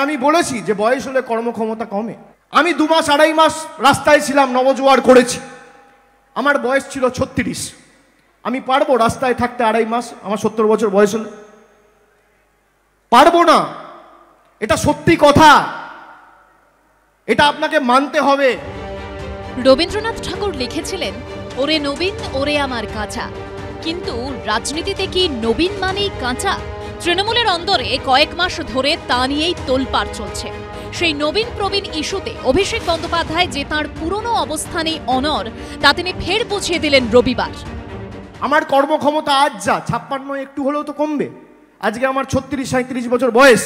আমি বলেছি যে বয়স হলে কর্মক্ষমতা কমে। আমি 2 মাস 2.5 মাস রাস্তায় ছিলাম, নবজোয়ার করেছি। আমার বয়স ছিল 36। আমি পারবো রাস্তায় থাকতে 2.5 মাস? আমার 70 বছর বয়স হলে পারবো না। এটা সত্যি কথা, এটা আপনাকে মানতে হবে। রবীন্দ্রনাথ ঠাকুর লিখেছিলেন, ওরে নবীন ওরে আমার কাঁচা। কিন্তু রাজনীতিতে কি নবীন মানেই কাঁচা? তৃণমূলের অন্দরে কয়েক মাস ধরে তা নিয়েই তোলপাড় চলছে। সেই নবীন প্রবীণ ইস্যুতে অভিষেক বন্দ্যোপাধ্যায় যে তাঁর পুরনো অবস্থানেই অনড়, তা তিনি ফের বুঝিয়ে দিলেন রবিবার। আমার কর্মক্ষমতা আজ যা 56, একটু হলেও তো কমবে। আজকে আমার 36-37 বছর বয়স।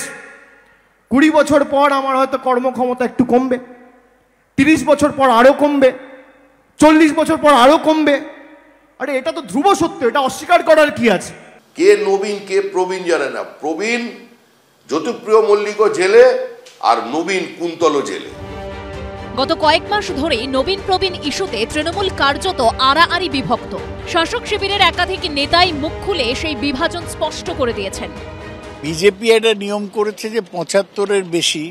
20 বছর পর আমার হয়তো কর্মক্ষমতা একটু কমবে, 30 বছর পর আরও কমবে, 40 বছর পর আরও কমবে। আরে এটা তো ধ্রুব সত্য, এটা অস্বীকার করার কি আছে? কে নবীন কে প্রবীণ জানে না। প্রবীণ জ্যোতিপ্রিয় মল্লিকও জেলে, আর নবীন কুন্তলও জেলে। গত কয়েক মাস ধরে নবীন প্রবীণ ইস্যুতে তৃণমূল কার্যত আড়াআড়ি বিভক্ত। শাসক শিবিরের একাধিক নেতাই মুখ খুলে সেই বিভাজন স্পষ্ট করে দিয়েছেন। বিজেপি একটা নিয়ম করেছে যে 75-এর বেশি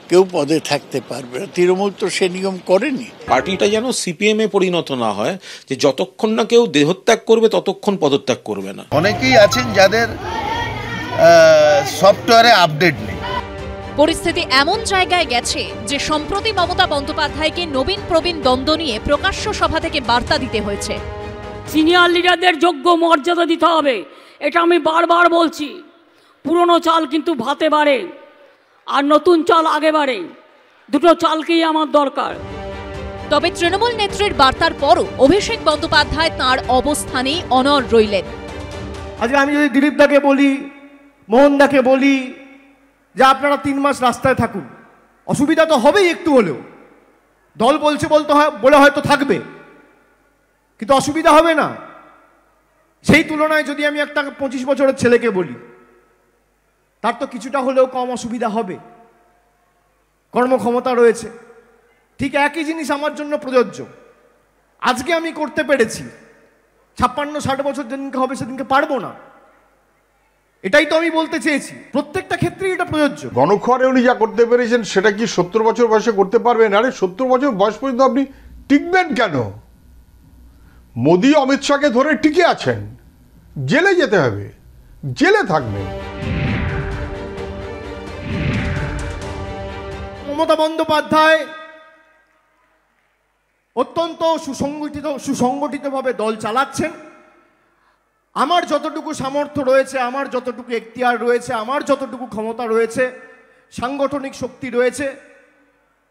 কেউ পদে থাকতে পারবে না। তৃণমূল তো সে নিয়ম করেনি। পার্টিটা যেন সিপিএম এ পরিণত না হয় যে যতক্ষণ না কেউ দেহত্যাগ করবে ততক্ষণ পদত্যাগ করবে না। অনেকেই আছেন যাদের সফটওয়্যারে আপডেট নেই। পরিস্থিতি এমন জায়গায় গেছে যে সম্প্রতি মমতা বন্দ্যোপাধ্যায়কে নবীন প্রবীণ দ্বন্দ্ব নিয়ে প্রকাশ্য সভা থেকে বার্তা দিতে হয়েছে। সিনিয়র লিডারদের যোগ্য মর্যাদা দিতে হবে, এটা আমি বারবার বলছি। পুরনো চাল কিন্তু ভাতে বাড়ে, আর নতুন চাল আগে বাড়ে। দুটো চালকেই আমার দরকার। তবে তৃণমূল নেত্রীর বার্তার পরও অভিষেক বন্দ্যোপাধ্যায় তাঁর অবস্থানেই অনড় রইলেন। আজকে আমি যদি দিলীপ দাকে বলি, মোহন দাকে বলি যে আপনারা 3 মাস রাস্তায় থাকুন, অসুবিধা তো হবেই একটু হলেও। দল বলছে বলে হয়তো থাকবে, কিন্তু অসুবিধা হবে না। সেই তুলনায় যদি আমি একটা 25 বছরের ছেলেকে বলি, তার তো কিছুটা হলেও কম অসুবিধা হবে, কর্মক্ষমতা রয়েছে। ঠিক একই জিনিস আমার জন্য প্রযোজ্য। আজকে আমি করতে পেরেছি, 56-60 বছর যেদিনকে হবে সেদিনকে পারবো না। এটাই তো আমি বলতে চেয়েছি, প্রত্যেকটা ক্ষেত্রেই এটা প্রযোজ্য। গণখোয়ারে উনি যা করতে পেরেছেন সেটা কি 70 বছর বয়সে করতে পারবেন? আরে 70 বছর বয়স পর্যন্ত আপনি টিকবেন কেন? মোদি অমিত শাহকে ধরে টিকে আছেন। জেলে যেতে হবে, জেলে থাকবেন। মমতা বন্দ্যোপাধ্যায় অত্যন্ত সুসংগঠিতভাবে দল চালাচ্ছেন। আমার যতটুকু সামর্থ্য রয়েছে, আমার যতটুকু এখতিয়ার রয়েছে, আমার যতটুকু ক্ষমতা রয়েছে, সাংগঠনিক শক্তি রয়েছে,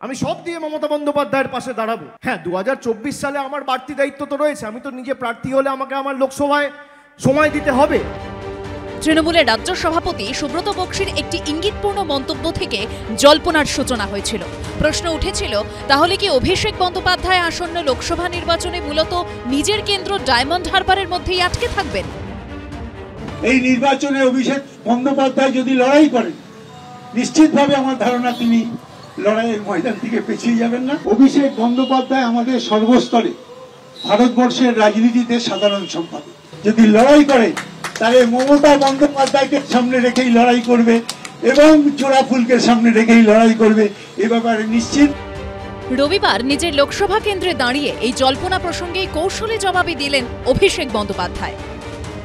আমি সব দিয়ে মমতা বন্দ্যোপাধ্যায়ের পাশে দাঁড়াবো। হ্যাঁ, 2024 সালে আমার বাড়তি দায়িত্ব তো রয়েছে। আমি তো নিজে প্রার্থী হলে আমাকে আমার লোকসভায় সময় দিতে হবে। তৃণমূলের রাজ্য সভাপতি সুব্রত বক্সির একটি ইঙ্গিতপূর্ণ মন্তব্য থেকে জল্পনার সূচনা হয়েছিল। প্রশ্ন উঠেছিল, তাহলে কি অভিষেক বন্দ্যোপাধ্যায় আসন্ন লোকসভা নির্বাচনে মূলত নিজের কেন্দ্র ডায়মন্ড হারবারের মধ্যেই আটকে থাকবেন? এই নির্বাচনে অভিষেক বন্দ্যোপাধ্যায় যদি লড়াই করেন, নিশ্চিতভাবে আমার ধারণা তিনি লড়াইয়ের ময়দান থেকে পেছিয়ে যাবেন না। অভিষেক বন্দ্যোপাধ্যায় আমাদের সর্বস্তরে ভারতবর্ষের রাজনীতিতে সাধারণ সম্পাদক। যদি লড়াই করে তাহলে মমতা বন্দ্যোপাধ্যায়কে সামনে রেখেই লড়াই করবে এবং চোরা ফুলকে সামনে রেখেই লড়াই করবে, এ ব্যাপারে নিশ্চিত। রবিবার নিজের লোকসভা কেন্দ্রে দাঁড়িয়ে এই জল্পনা প্রসঙ্গেই কৌশলে জবাবই দিলেন অভিষেক বন্দ্যোপাধ্যায়।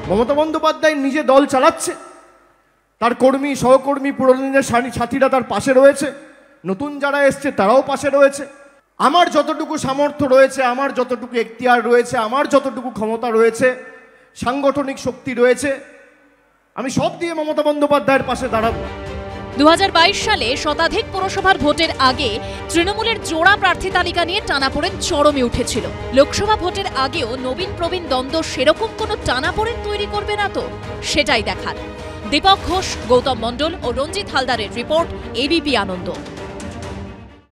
মমতা বন্দ্যোপাধ্যায় নিজে দল চালাচ্ছে, তার কর্মী সহকর্মী পুরোদিনের সাথীরা তার পাশে রয়েছে, নতুন যারা এসছে তারাও পাশে রয়েছে। আমার যতটুকু সামর্থ্য রয়েছে, আমার যতটুকু এখতিয়ার রয়েছে, আমার যতটুকু ক্ষমতা রয়েছে, সাংগঠনিক শক্তি রয়েছে, আমি সব দিয়ে মমতা বন্দ্যোপাধ্যায়ের পাশে দাঁড়াবো। 2022 সালে শতাধিক পুরসভার ভোটের আগে তৃণমূলের জোড়া প্রার্থী তালিকা নিয়ে টানাপোড়েন চরমে উঠেছিল। লোকসভা ভোটের আগেও নবীন প্রবীণ দ্বন্দ্ব সেরকম কোনো টানাপোড়েন তৈরি করবে না তো? সেটাই দেখার। দীপক ঘোষ, গৌতম মণ্ডল ও রঞ্জিত হালদারের রিপোর্ট, এবিপি আনন্দ।